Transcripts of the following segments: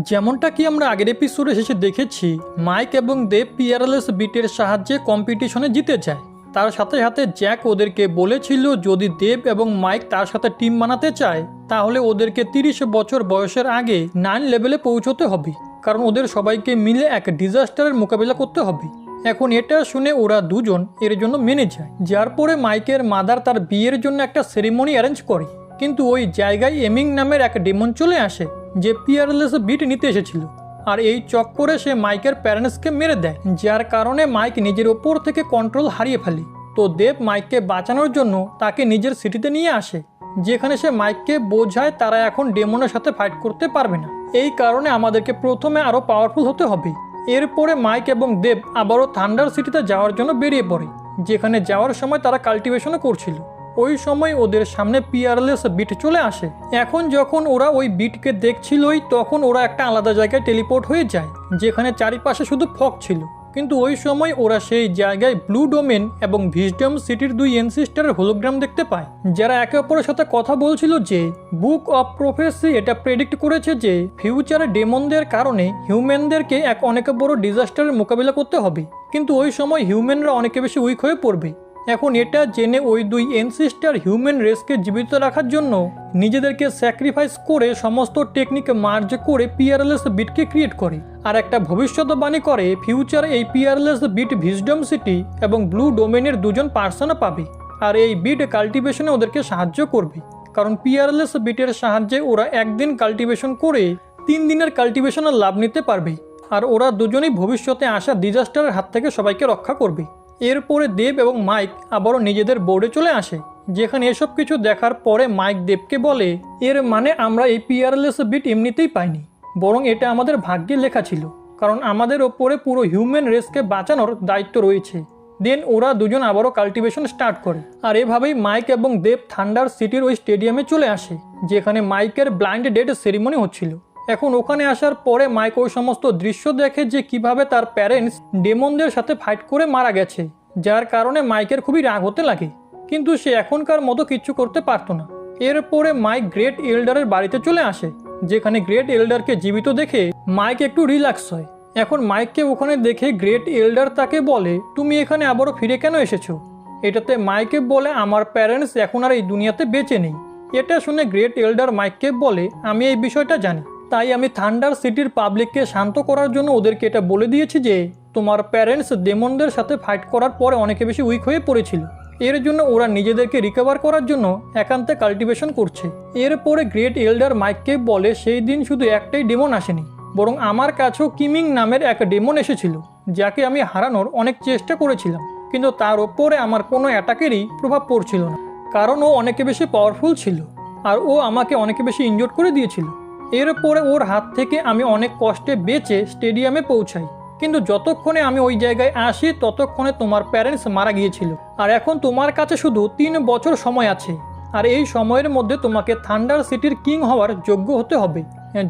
যেমনটা কি আমরা আগের এপিসোডে শেষে দেখেছি, মাইক এবং দেব পিয়ারলেস বিটের সাহায্যে কম্পিটিশনে জিতে যায়। তার সাথে সাথে জ্যাক ওদেরকে বলেছিল যদি দেব এবং মাইক তার সাথে টিম বানাতে চায় তাহলে ওদেরকে 30 বছর বয়সের আগে 9 লেভেলে পৌঁছতে হবে, কারণ ওদের সবাইকে মিলে এক ডিজাস্টারের মোকাবিলা করতে হবে। এখন এটা শুনে ওরা দুজন এর জন্য মেনে যায়, যার পরে মাইকের মাদার তার বিয়ের জন্য একটা সেরিমনি অ্যারেঞ্জ করে। কিন্তু ওই জায়গায় এমিং নামের এক ডেমন চলে আসে যে পিয়ারলেস বিট নিতে এসেছিল, আর এই চক্করে সে মাইকের প্যারেন্টসকে মেরে দেয়, যার কারণে মাইক নিজের ওপর থেকে কন্ট্রোল হারিয়ে ফেলে। তো দেব মাইককে বাঁচানোর জন্য তাকে নিজের সিটিতে নিয়ে আসে, যেখানে সে মাইককে বোঝায় তারা এখন ডেমনের সাথে ফাইট করতে পারবে না। এই কারণে আমাদেরকে প্রথমে আরও পাওয়ারফুল হতে হবে। এরপরে মাইক এবং দেব আবারও থান্ডার সিটিতে যাওয়ার জন্য বেরিয়ে পড়ে, যেখানে যাওয়ার সময় তারা কাল্টিভেশনও করছিল। ওই সময় ওদের সামনে পিয়ারলেস বিট চলে আসে। এখন যখন ওরা ওই বিটকে দেখছিলই তখন ওরা একটা আলাদা জায়গায় টেলিপোর্ট হয়ে যায়, যেখানে চারিপাশে শুধু ফগ ছিল। কিন্তু ওই সময় ওরা সেই জায়গায় ব্লু ডোমেন এবং ভিজডম সিটির 2 এনসিস্টারের হোলোগ্রাম দেখতে পায়, যারা একে অপরের সাথে কথা বলছিল যে বুক অফ প্রফেসি এটা প্রেডিক্ট করেছে যে ফিউচারে ডেমনদের কারণে হিউম্যানদেরকে এক অনেক বড় ডিজাস্টারের মোকাবিলা করতে হবে, কিন্তু ওই সময় হিউম্যানরা অনেক বেশি উইক হয়ে পড়বে। এখন এটা জেনে ওই 2 এনসিস্টার হিউম্যান রেসকে জীবিত রাখার জন্য নিজেদেরকে স্যাক্রিফাইস করে সমস্ত টেকনিক মার্জ করে পিয়ারলেস বিটকে ক্রিয়েট করে, আর একটা ভবিষ্যৎবাণী করে ফিউচারে এই পিয়ারলেস বিট ভিজডম সিটি এবং ব্লু ডোমেনের 2জন পার্সনও পাবে, আর এই বিট কাল্টিভেশনে ওদেরকে সাহায্য করবে, কারণ পিয়ারলেস বিটের সাহায্যে ওরা একদিন কাল্টিভেশন করে 3 দিনের কাল্টিভেশনের লাভ নিতে পারবে, আর ওরা দুজনেই ভবিষ্যতে আসা ডিজাস্টারের হাত থেকে সবাইকে রক্ষা করবে। এরপরে দেব এবং মাইক আবারও নিজেদের বোর্ডে চলে আসে, যেখানে এসব কিছু দেখার পরে মাইক দেবকে বলে এর মানে আমরা এই পিয়ারলেস বিট এমনিতেই পাইনি, বরং এটা আমাদের ভাগ্যে লেখা ছিল, কারণ আমাদের ওপরে পুরো হিউম্যান রেসকে বাঁচানোর দায়িত্ব রয়েছে। দেন ওরা দুজন আবারও কাল্টিভেশন স্টার্ট করে, আর এভাবেই মাইক এবং দেব থান্ডার সিটির ওই স্টেডিয়ামে চলে আসে, যেখানে মাইকের ব্লাইন্ড ডেট সেরিমনি হচ্ছিল। এখন ওখানে আসার পরে মাইক ওই সমস্ত দৃশ্য দেখে যে কিভাবে তার প্যারেন্টস ডেমনদের সাথে ফাইট করে মারা গেছে, যার কারণে মাইকের খুবই রাগ হতে লাগে, কিন্তু সে এখনকার মতো কিচ্ছু করতে পারতো না। এরপরে মাইক গ্রেট এল্ডারের বাড়িতে চলে আসে, যেখানে গ্রেট এল্ডারকে জীবিত দেখে মাইক একটু রিল্যাক্স হয়। এখন মাইককে ওখানে দেখে গ্রেট এল্ডার তাকে বলে তুমি এখানে আবারও ফিরে কেন এসেছো? এটাতে মাইকে বলে আমার প্যারেন্টস এখন আর এই দুনিয়াতে বেঁচে নেই। এটা শুনে গ্রেট এল্ডার মাইককে বলে আমি এই বিষয়টা জানি, তাই আমি থান্ডার সিটির পাবলিককে শান্ত করার জন্য ওদেরকে এটা বলে দিয়েছি যে তোমার প্যারেন্টস ডেমনদের সাথে ফাইট করার পরে অনেকে বেশি উইক হয়ে পড়েছিল, এর জন্য ওরা নিজেদেরকে রিকভার করার জন্য একান্তে কাল্টিভেশন করছে। এরপরে গ্রেট এল্ডার মাইককে বলে সেই দিন শুধু একটাই ডেমন আসেনি, বরং আমার কাছেও কিমিং নামের এক ডেমন এসেছিল, যাকে আমি হারানোর অনেক চেষ্টা করেছিলাম, কিন্তু তার ওপরে আমার কোনো অ্যাটাকেরই প্রভাব পড়ছিল না, কারণ ও অনেকে বেশি পাওয়ারফুল ছিল, আর ও আমাকে অনেকে বেশি ইনজোর্ড করে দিয়েছিল। এরপরে ওর হাত থেকে আমি অনেক কষ্টে বেঁচে স্টেডিয়ামে পৌঁছাই, কিন্তু যতক্ষণে আমি ওই জায়গায় আসি ততক্ষণে তোমার প্যারেন্টস মারা গিয়েছিল, আর এখন তোমার কাছে শুধু 3 বছর সময় আছে, আর এই সময়ের মধ্যে তোমাকে থান্ডার সিটির কিং হওয়ার যোগ্য হতে হবে।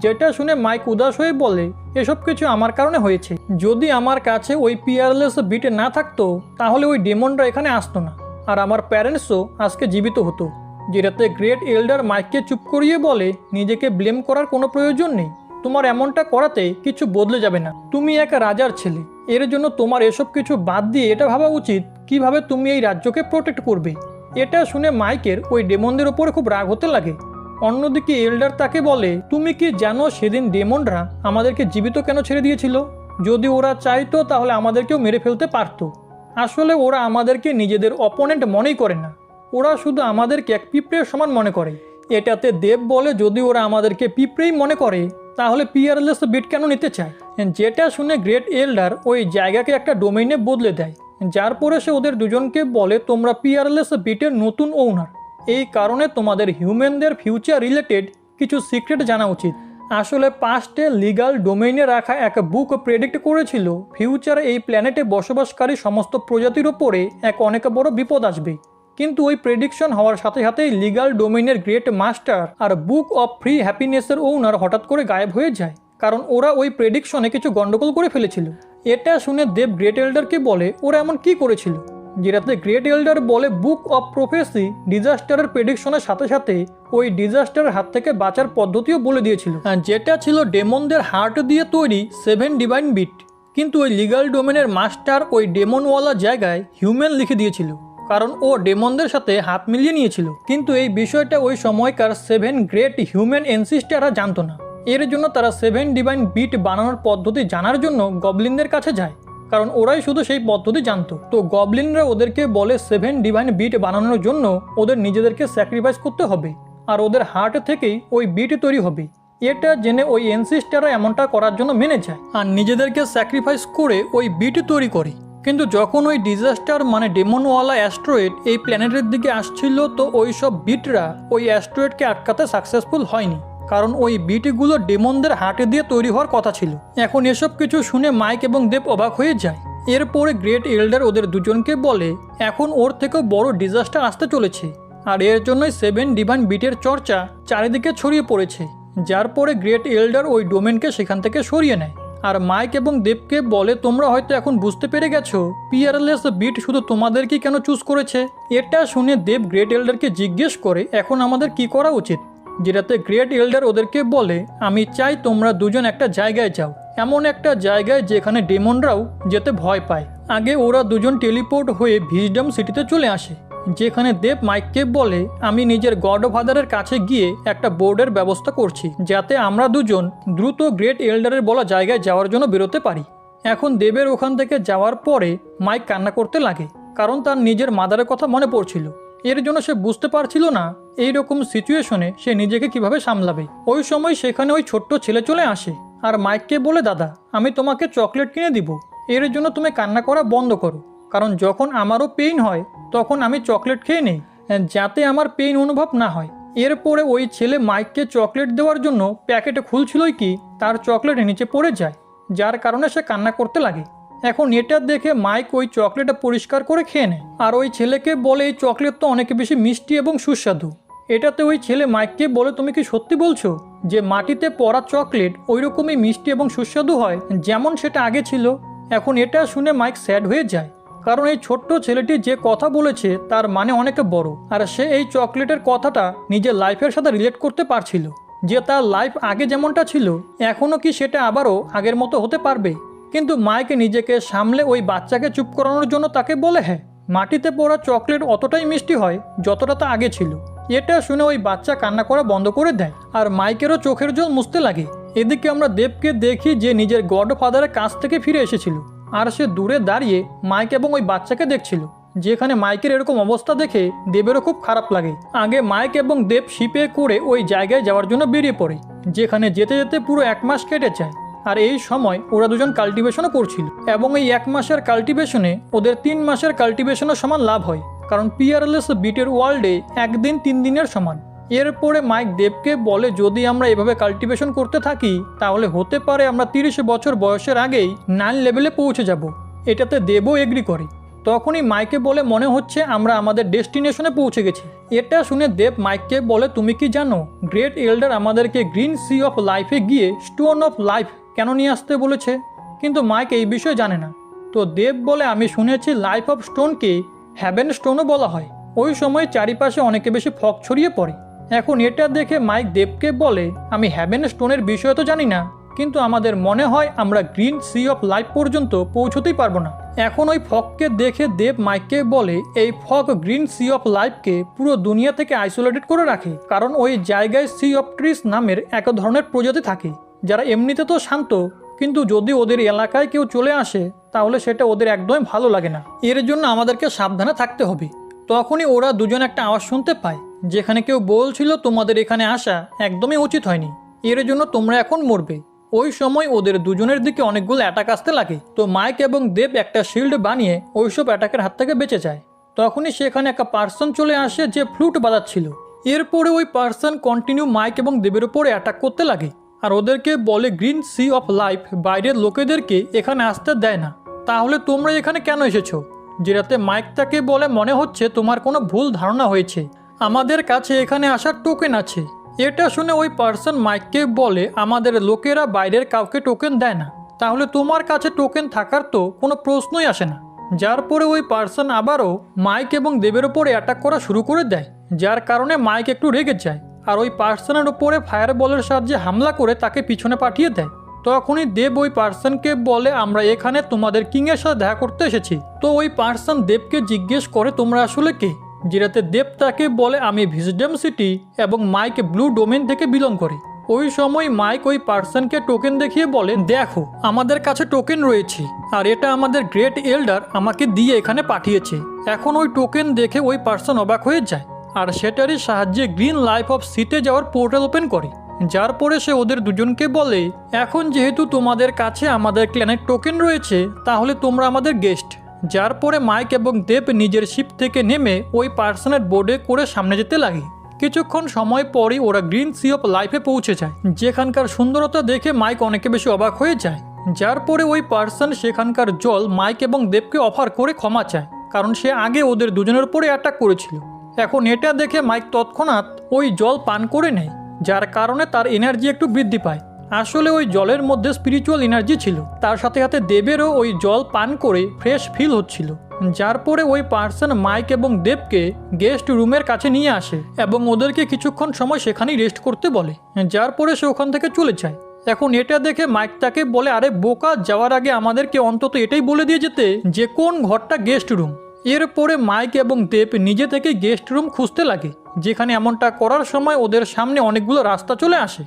যেটা শুনে মাইক উদাস হয়ে বলে এসব কিছু আমার কারণে হয়েছে, যদি আমার কাছে ওই পিয়ারলেস বিট না থাকতো তাহলে ওই ডেমনরা এখানে আসতো না, আর আমার প্যারেন্টসও আজকে জীবিত হতো। যেটাতে গ্রেট এল্ডার মাইককে চুপ করিয়ে বলে নিজেকে ব্লেম করার কোনো প্রয়োজন নেই, তোমার এমনটা করাতে কিছু বদলে যাবে না, তুমি এক রাজার ছেলে, এর জন্য তোমার এসব কিছু বাদ দিয়ে এটা ভাবা উচিত কিভাবে তুমি এই রাজ্যকে প্রোটেক্ট করবে। এটা শুনে মাইকের ওই ডেমনদের ওপরে খুব রাগ হতে লাগে। অন্যদিকে এল্ডার তাকে বলে তুমি কি জানো সেদিন ডেমনরা আমাদেরকে জীবিত কেন ছেড়ে দিয়েছিল? যদি ওরা চাইতো তাহলে আমাদেরকেও মেরে ফেলতে পারতো। আসলে ওরা আমাদেরকে নিজেদের অপোনেন্ট মনেই করে না, ওরা শুধু আমাদেরকে এক পিঁপড়ের সমান মনে করে। এটাতে দেব বলে যদি ওরা আমাদেরকে পিঁপড়েই মনে করে তাহলে পিয়ারলেস বিট কেন নিতে চায়? যেটা শুনে গ্রেট এল্ডার ওই জায়গাকে একটা ডোমেইনে বদলে দেয়, যার পরে সে ওদের দুজনকে বলে তোমরা পিয়ারলেস বিটের নতুন ওনার, এই কারণে তোমাদের হিউম্যানদের ফিউচার রিলেটেড কিছু সিক্রেট জানা উচিত। আসলে পাস্টে লিগাল ডোমেইনে রাখা এক বুক প্রেডিক্ট করেছিল ফিউচারে এই প্ল্যানেটে বসবাসকারী সমস্ত প্রজাতির ওপরে এক অনেক বড় বিপদ আসবে, কিন্তু ওই প্রেডিকশন হওয়ার সাথে সাথেই লিগাল ডোমেইনের গ্রেট মাস্টার আর বুক অফ ফ্রি হ্যাপিনেসের ওনার হঠাৎ করে গায়েব হয়ে যায়, কারণ ওরা ওই প্রেডিকশনে কিছু গন্ডগোল করে ফেলেছিল। এটা শুনে দেব গ্রেট এল্ডারকে বলে ওরা এমন কি করেছিল? যেটাতে গ্রেট এল্ডার বলে বুক অফ প্রফেসি ডিজাস্টারের প্রেডিকশনের সাথে সাথে ওই ডিজাস্টারের হাত থেকে বাঁচার পদ্ধতিও বলে দিয়েছিল, যেটা ছিল ডেমনদের হার্ট দিয়ে তৈরি 7 ডিভাইন বিট। কিন্তু ওই লিগাল ডোমেনের মাস্টার ওই ডেমনওয়ালা জায়গায় হিউম্যান লিখে দিয়েছিল, কারণ ও ডেমনদের সাথে হাত মিলিয়ে নিয়েছিল। কিন্তু এই বিষয়টা ওই সময়কার 7 গ্রেট হিউম্যান এনসিস্টাররা জানতো না। এর জন্য তারা 7 ডিভাইন বিট বানানোর পদ্ধতি জানার জন্য গবলিনদের কাছে যায়, কারণ ওরাই শুধু সেই পদ্ধতি জানতো। তো গবলিনরা ওদেরকে বলে 7 ডিভাইন বিট বানানোর জন্য ওদের নিজেদেরকে স্যাক্রিফাইস করতে হবে, আর ওদের হার্ট থেকেই ওই বিট তৈরি হবে। এটা জেনে ওই এনসিস্টাররা এমনটা করার জন্য মেনে যায় আর নিজেদেরকে স্যাক্রিফাইস করে ওই বিট তৈরি করে। কিন্তু যখন ওই ডিজাস্টার মানে ডেমনওয়ালা অ্যাস্ট্রয়েড এই প্ল্যানেটের দিকে আসছিল, তো ওই সব বিটরা ওই অ্যাস্ট্রয়েডকে আটকাতে সাকসেসফুল হয়নি, কারণ ওই বিটগুলো ডেমনদের হার্টে দিয়ে তৈরি হওয়ার কথা ছিল। এখন এসব কিছু শুনে মাইক এবং দেব অবাক হয়ে যায়। এরপরে গ্রেট এল্ডার ওদের দুজনকে বলে এখন ওর থেকেও বড় ডিজাস্টার আসতে চলেছে, আর এর জন্যই 7 ডিভাইন বিটের চর্চা চারিদিকে ছড়িয়ে পড়েছে। যার পরে গ্রেট এল্ডার ওই ডোমেনকে সেখান থেকে সরিয়ে নেয়, আর মাইক এবং দেবকে বলে তোমরা হয়তো এখন বুঝতে পেরে গেছো পিয়ারলেস বিট শুধু তোমাদেরকেই কেন চুজ করেছে। এটা শুনে দেব গ্রেট এল্ডারকে জিজ্ঞেস করে এখন আমাদের কি করা উচিত, যেটাতে গ্রেট এল্ডার ওদেরকে বলে আমি চাই তোমরা দুজন একটা জায়গায় যাও, এমন একটা জায়গায় যেখানে ডেমনরাও যেতে ভয় পায়। আগে ওরা দুজন টেলিপোর্ট হয়ে ভিজডম সিটিতে চলে আসে, যেখানে দেব মাইককে বলে আমি নিজের গড ফাদারের কাছে গিয়ে একটা বোর্ডের ব্যবস্থা করছি, যাতে আমরা দুজন দ্রুত গ্রেট এল্ডারের বলা জায়গায় যাওয়ার জন্য বেরোতে পারি। এখন দেবের ওখান থেকে যাওয়ার পরে মাইক কান্না করতে লাগে, কারণ তার নিজের মাদারের কথা মনে পড়ছিল। এর জন্য সে বুঝতে পারছিল না এই রকম সিচুয়েশনে সে নিজেকে কিভাবে সামলাবে। ওই সময় সেখানে ওই ছোট্ট ছেলে চলে আসে আর মাইককে বলে দাদা আমি তোমাকে চকলেট কিনে দিব, এর জন্য তুমি কান্না করা বন্ধ করো, কারণ যখন আমারও পেইন হয় তখন আমি চকলেট খেয়ে নেই, যাতে আমার পেইন অনুভব না হয়। এরপরে ওই ছেলে মাইককে চকলেট দেওয়ার জন্য প্যাকেটে খুলছিলই কি তার চকলেট নিচে পড়ে যায়, যার কারণে সে কান্না করতে লাগে। এখন এটা দেখে মাইক ওই চকলেটটা পরিষ্কার করে খেয়ে নেয়, আর ওই ছেলেকে বলে এই চকলেট তো অনেক বেশি মিষ্টি এবং সুস্বাদু। এটাতে ওই ছেলে মাইককে বলে তুমি কি সত্যি বলছো যে মাটিতে পড়া চকলেট ওই রকমই মিষ্টি এবং সুস্বাদু হয় যেমন সেটা আগে ছিল? এখন এটা শুনে মাইক স্যাড হয়ে যায়, কারণ এই ছোট্ট ছেলেটি যে কথা বলেছে তার মানে অনেক বড়, আর সে এই চকলেটের কথাটা নিজের লাইফের সাথে রিলেট করতে পারছিল, যে তার লাইফ আগে যেমনটা ছিল এখনও কি সেটা আবারও আগের মতো হতে পারবে। কিন্তু মাইক নিজেকে সামলে ওই বাচ্চাকে চুপ করানোর জন্য তাকে বলে হ্যাঁ মাটিতে পড়া চকলেট অতটাই মিষ্টি হয় যতটা তা আগে ছিল। এটা শুনে ওই বাচ্চা কান্না করা বন্ধ করে দেয়, আর মাইকেরও চোখের জল মুছতে লাগে। এদিকে আমরা দেবকে দেখি যে নিজের গড ফাদারের কাছ থেকে ফিরে এসেছিল, আর সে দূরে দাঁড়িয়ে মাইক এবং ওই বাচ্চাকে দেখছিল, যেখানে মাইকের এরকম অবস্থা দেখে দেবেরও খুব খারাপ লাগে। আগে মাইক এবং দেব শিপে করে ওই জায়গায় যাওয়ার জন্য বেরিয়ে পড়ে, যেখানে যেতে যেতে পুরো 1 মাস কেটে যায়। আর এই সময় ওরা দুজন কাল্টিভেশনও করছিল, এবং এই 1 মাসের কাল্টিভেশনে ওদের 3 মাসের কাল্টিভেশনের সমান লাভ হয়, কারণ পিয়ারলেস বিটের ওয়ার্ল্ডে একদিন 3 দিনের সমান। এরপরে মাইক দেবকে বলে যদি আমরা এভাবে কাল্টিভেশন করতে থাকি তাহলে হতে পারে আমরা 30 বছর বয়সের আগেই 9 লেভেলে পৌঁছে যাব। এটাতে দেবও এগ্রি করে। তখনই মাইকে বলে মনে হচ্ছে আমরা আমাদের ডেস্টিনেশনে পৌঁছে গেছি। এটা শুনে দেব মাইককে বলে তুমি কি জানো গ্রেট এল্ডার আমাদেরকে গ্রিন সি অফ লাইফে গিয়ে স্টোন অফ লাইফ কেন নিয়ে আসতে বলেছে? কিন্তু মাইক এই বিষয়ে জানে না। তো দেব বলে আমি শুনেছি লাইফ অফ স্টোনকে হ্যাভেন স্টোনও বলা হয়। ওই সময় চারিপাশে অনেক বেশি ফগ ছড়িয়ে পড়ে। এখন এটা দেখে মাইক দেবকে বলে আমি হ্যাভেন স্টোনের বিষয়ে তো জানি না, কিন্তু আমাদের মনে হয় আমরা গ্রিন সি অফ লাইফ পর্যন্ত পৌঁছতেই পারবো না। এখন ওই ফগকে দেখে দেব মাইককে বলে এই ফগ গ্রিন সি অফ লাইফকে পুরো দুনিয়া থেকে আইসোলেটেড করে রাখে, কারণ ওই জায়গায় সি অফ ট্রিস নামের এক ধরনের প্রজাতি থাকে যারা এমনিতে তো শান্ত, কিন্তু যদি ওদের এলাকায় কেউ চলে আসে তাহলে সেটা ওদের একদমই ভালো লাগে না। এর জন্য আমাদেরকে সাবধানে থাকতে হবে। তখনই ওরা দুজন একটা আওয়াজ শুনতে পায়, যেখানে কেউ বলছিল তোমাদের এখানে আসা একদমই উচিত হয়নি, এর জন্য তোমরা এখন মরবে। ওই সময় ওদের দুজনের দিকে অনেকগুলো অ্যাটাক আসতে লাগে। তো মাইক এবং দেব একটা শিল্ড বানিয়ে ওইসব অ্যাটাকের হাত থেকে বেঁচে যায়। তখনই সেখানে একটা পার্সন চলে আসে যে ফ্লুট বাজাচ্ছিল। এরপরে ওই পার্সন কন্টিনিউ মাইক এবং দেবের উপরে অ্যাটাক করতে লাগে, আর ওদেরকে বলে গ্রিন সি অফ লাইফ বাইরের লোকেদেরকে এখানে আসতে দেয় না, তাহলে তোমরা এখানে কেন এসেছো? যেটাতে মাইক তাকে বলে মনে হচ্ছে তোমার কোনো ভুল ধারণা হয়েছে, আমাদের কাছে এখানে আসার টোকেন আছে। এটা শুনে ওই পার্সন মাইককে বলে আমাদের লোকেরা বাইরের কাউকে টোকেন দেয় না, তাহলে তোমার কাছে টোকেন থাকার তো কোনো প্রশ্নই আসে না। যার পরে ওই পার্সন আবারও মাইক এবং দেবের ওপরে অ্যাটাক করা শুরু করে দেয়, যার কারণে মাইক একটু রেগে যায় আর ওই পার্সনের উপরে ফায়ার বলের সাহায্যে হামলা করে তাকে পিছনে পাঠিয়ে দেয়। তখনই দেব ওই পার্সনকে বলে, আমরা এখানে তোমাদের কিংয়ের সাথে দেখা করতে এসেছি। তো ওই পার্সন দেবকে জিজ্ঞেস করে, তোমরা আসলে কে? যেটাতে দেব তাকে বলে, আমি ভিজডম সিটি এবং মাইক ব্লু ডোমেন থেকে বিলং করি। ওই সময় মাইক ওই পার্সনকে টোকেন দেখিয়ে বলে, দেখো আমাদের কাছে টোকেন রয়েছে আর এটা আমাদের গ্রেট এল্ডার আমাকে দিয়ে এখানে পাঠিয়েছে। এখন ওই টোকেন দেখে ওই পার্সন অবাক হয়ে যায় আর সেটারই সাহায্যে গ্রিন লাইফ অফ সিতে যাওয়ার পোর্টাল ওপেন করে। যার পরে সে ওদের দুজনকে বলে, এখন যেহেতু তোমাদের কাছে আমাদের ক্ল্যানের টোকেন রয়েছে তাহলে তোমরা আমাদের গেস্ট। যার পরে মাইক এবং দেব নিজের শিপ থেকে নেমে ওই পার্সনের বোর্ডে করে সামনে যেতে লাগে। কিছুক্ষণ সময় পরই ওরা গ্রিন সি অফ লাইফে পৌঁছে যায়, যেখানকার সুন্দরতা দেখে মাইক অনেক বেশি অবাক হয়ে যায়। যার পরে ওই পার্সন সেখানকার জল মাইক এবং দেবকে অফার করে ক্ষমা চায়, কারণ সে আগে ওদের দুজনের উপরে অ্যাটাক করেছিল। এখন এটা দেখে মাইক তৎক্ষণাৎ ওই জল পান করে নেয়, যার কারণে তার এনার্জি একটু বৃদ্ধি পায়। আসলে ওই জলের মধ্যে স্পিরিচুয়াল এনার্জি ছিল। তার সাথে সাথে দেবেরও ওই জল পান করে ফ্রেশ ফিল হচ্ছিল। যার পরে ওই পার্সন মাইক এবং দেবকে গেস্ট রুমের কাছে নিয়ে আসে এবং ওদেরকে কিছুক্ষণ সময় সেখানেই রেস্ট করতে বলে। যার পরে সে ওখান থেকে চলে যায়। এখন এটা দেখে মাইক তাকে বলে, আরে বোকা, যাওয়ার আগে আমাদেরকে অন্তত এটাই বলে দিয়ে যেতে যে কোন ঘরটা গেস্ট রুম। এরপরে মাইক এবং দেব নিজে থেকে গেস্ট রুম খুঁজতে লাগে, যেখানে এমনটা করার সময় ওদের সামনে অনেকগুলো রাস্তা চলে আসে।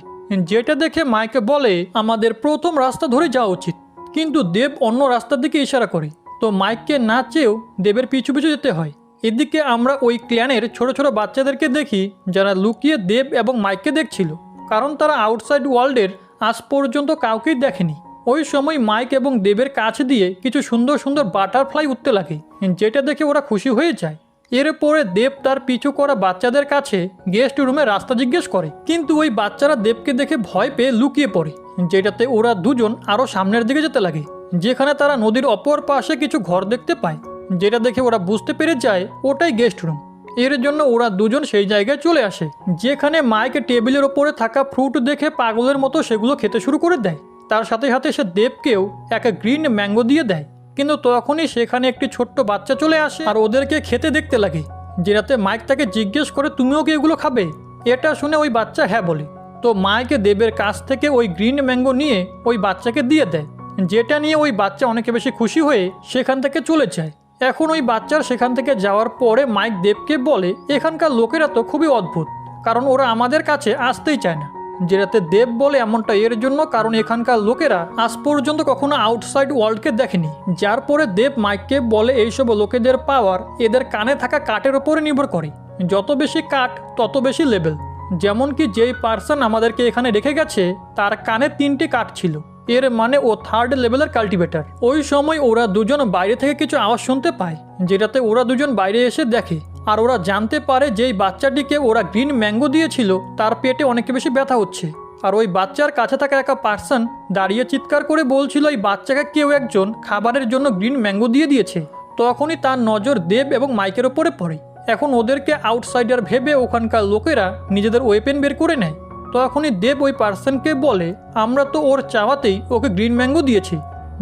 যেটা দেখে মাইকে বলে, আমাদের প্রথম রাস্তা ধরে যাওয়া উচিত, কিন্তু দেব অন্য রাস্তার দিকে ইশারা করে। তো মাইককে না চেয়েও দেবের পিছু পিছু যেতে হয়। এদিকে আমরা ওই ক্ল্যানের ছোট ছোট বাচ্চাদেরকে দেখি যারা লুকিয়ে দেব এবং মাইককে দেখছিল, কারণ তারা আউটসাইড ওয়ার্ল্ডের আজ পর্যন্ত কাউকেই দেখেনি। ওই সময় মাইক এবং দেবের কাছ দিয়ে কিছু সুন্দর সুন্দর বাটারফ্লাই উঠতে লাগে, যেটা দেখে ওরা খুশি হয়ে যায়। এরপরে দেব তার পিছু করা বাচ্চাদের কাছে গেস্ট রুমে রাস্তা জিজ্ঞেস করে, কিন্তু ওই বাচ্চারা দেবকে দেখে ভয় পেয়ে লুকিয়ে পড়ে, যেটাতে ওরা দুজন আরও সামনের দিকে যেতে লাগে, যেখানে তারা নদীর অপর পাশে কিছু ঘর দেখতে পায়, যেটা দেখে ওরা বুঝতে পেরে যায় ওটাই গেস্ট রুম। এর জন্য ওরা দুজন সেই জায়গায় চলে আসে, যেখানে মাইক টেবিলের ওপরে থাকা ফ্রুট দেখে পাগলের মতো সেগুলো খেতে শুরু করে দেয়। তার সাথে সাথে সে দেবকেও একটা গ্রিন ম্যাঙ্গো দিয়ে দেয়, কিন্তু তখনই সেখানে একটি ছোট্ট বাচ্চা চলে আসে আর ওদেরকে খেতে দেখতে লাগে, যেটাতে মাইক তাকে জিজ্ঞেস করে, তুমিও কি এগুলো খাবে? এটা শুনে ওই বাচ্চা হ্যাঁ বলে। তো মাইক দেবের কাছ থেকে ওই গ্রিন ম্যাঙ্গো নিয়ে ওই বাচ্চাকে দিয়ে দেয়, যেটা নিয়ে ওই বাচ্চা অনেক বেশি খুশি হয়ে সেখান থেকে চলে যায়। এখন ওই বাচ্চার সেখান থেকে যাওয়ার পরে মাইক দেবকে বলে, এখানকার লোকেরা তো খুবই অদ্ভুত, কারণ ওরা আমাদের কাছে আসতেই চায় না। যেটাতে দেব বলে, এমনটা এর জন্য কারণ এখানকার লোকেরা আজ পর্যন্ত কখনো আউটসাইড ওয়ার্ল্ডকে দেখেনি। যার পরে দেব মাইককে বলে, এইসব লোকেদের পাওয়ার এদের কানে থাকা কাঠের ওপরে নির্ভর করে, যত বেশি কাঠ তত বেশি লেভেল। যেমন কি যেই পার্সন আমাদেরকে এখানে রেখে গেছে তার কানে 3টি কাঠ ছিল, এর মানে ও 3rd লেভেলের কাল্টিভেটার। ওই সময় ওরা দুজন বাইরে থেকে কিছু আওয়াজ শুনতে পায়, যেটাতে ওরা দুজন বাইরে এসে দেখে আর ওরা জানতে পারে যে এই বাচ্চাটিকে ওরা গ্রিন ম্যাঙ্গো দিয়েছিল তার পেটে অনেক বেশি ব্যথা হচ্ছে। আর ওই বাচ্চার কাছে থাকা একটা পার্সন দাঁড়িয়ে চিৎকার করে বলছিল এই বাচ্চাকে কেউ একজন খাবারের জন্য গ্রিন ম্যাঙ্গো দিয়ে দিয়েছে। তখনই তার নজর দেব এবং মাইকের ওপরে পড়ে। এখন ওদেরকে আউটসাইডার ভেবে ওখানকার লোকেরা নিজেদের ওয়েপেন বের করে নেয়। তখনই দেব ওই পার্সনকে বলে, আমরা তো ওর চাওয়াতেই ওকে গ্রিন ম্যাঙ্গো দিয়েছি।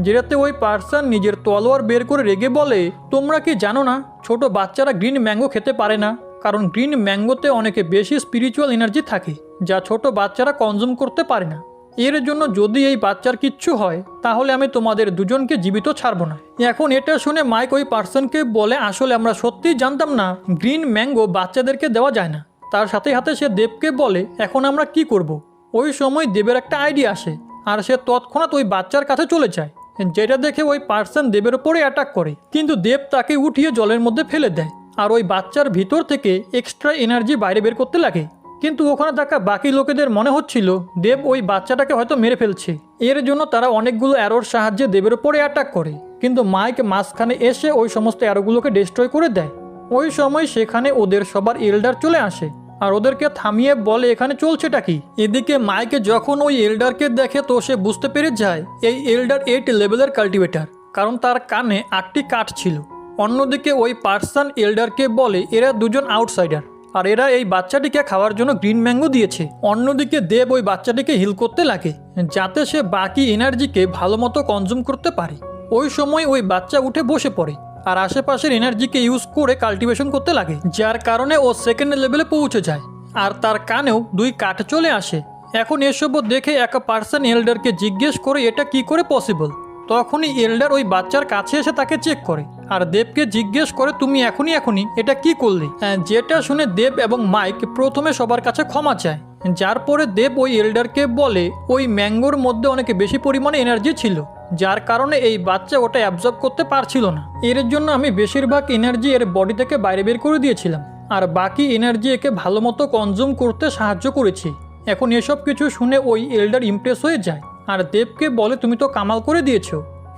যেটাতে ওই পার্সন নিজের তলোয়ার বের করে রেগে বলে, তোমরা কি জানো না ছোট বাচ্চারা গ্রিন ম্যাঙ্গো খেতে পারে না, কারণ গ্রিন ম্যাঙ্গোতে অনেক বেশি স্পিরিচুয়াল এনার্জি থাকে যা ছোট বাচ্চারা কনজিউম করতে পারে না। এর জন্য যদি এই বাচ্চার কিচ্ছু হয় তাহলে আমি তোমাদের দুজনকে জীবিত ছাড়বো না। এখন এটা শুনে মাইক ওই পার্সনকে বলে, আসলে আমরা সত্যিই জানতাম না গ্রিন ম্যাঙ্গো বাচ্চাদেরকে দেওয়া যায় না। তার সাথে সাথে সে দেবকে বলে, এখন আমরা কি করব? ওই সময় দেবের একটা আইডিয়া আসে আর সে তৎক্ষণাৎ ওই বাচ্চার কাছে চলে যায়, যেটা দেখে ওই পার্সন দেবের ওপরে অ্যাটাক করে, কিন্তু দেব তাকে উঠিয়ে জলের মধ্যে ফেলে দেয় আর ওই বাচ্চার ভিতর থেকে এক্সট্রা এনার্জি বাইরে বের করতে লাগে। কিন্তু ওখানে থাকা বাকি লোকেদের মনে হচ্ছিল দেব ওই বাচ্চাটাকে হয়তো মেরে ফেলছে। এর জন্য তারা অনেকগুলো অ্যারোর সাহায্যে দেবের ওপরে অ্যাটাক করে, কিন্তু মাইক মাঝখানে এসে ওই সমস্ত অ্যারোগুলোকে ডিস্ট্রয় করে দেয়। ওই সময় সেখানে ওদের সবার এল্ডার চলে আসে আর ওদেরকে থামিয়ে বলে, এখানে চলছেটা কি? এদিকে মাইকে যখন ওই এল্ডারকে দেখে তো সে বুঝতে পেরে যায় এই এল্ডার 8 লেভেলের কাল্টিভেটার, কারণ তার কানে 8টি কাঠ ছিল। অন্যদিকে ওই পার্সন এল্ডারকে বলে, এরা দুজন আউটসাইডার আর এরা এই বাচ্চাটিকে খাওয়ার জন্য গ্রিন ম্যাঙ্গো দিয়েছে। অন্যদিকে দেব ওই বাচ্চাটিকে হিল করতে লাগে যাতে সে বাকি এনার্জিকে ভালো মতো কনজিউম করতে পারে। ওই সময় ওই বাচ্চা উঠে বসে পড়ে আর আশেপাশের এনার্জিকে ইউজ করে কাল্টিভেশন করতে লাগে, যার কারণে ও সেকেন্ড লেভেলে পৌঁছে যায়। আর তার কানেও 2 কাঠ চলে আসে। এখন এসবও দেখে এক পার্সন এল্ডারকে জিজ্ঞেস করে এটা কি করে পসিবল। তখনই এল্ডার ওই বাচ্চার কাছে এসে তাকে চেক করে আর দেবকে জিজ্ঞেস করে তুমি এখনই এটা কি করলে। যেটা শুনে দেব এবং মাইক প্রথমে সবার কাছে ক্ষমা চায়, যার পরে দেব ওই এল্ডারকে বলে ওই ম্যাঙ্গোর মধ্যে অনেক বেশি পরিমাণে এনার্জি ছিল, যার কারণে এই বাচ্চা ওটা অ্যাবজর্ব করতে পারছিল না। এর জন্য আমি বেশিরভাগ এনার্জি এর বডি থেকে বাইরে বের করে দিয়েছিলাম আর বাকি এনার্জি একে ভালো মতো কনজিউম করতে সাহায্য করেছি। এখন এসব কিছু শুনে ওই এল্ডার ইমপ্রেস হয়ে যায় আর দেবকে বলে তুমি তো কামাল করে দিয়েছো,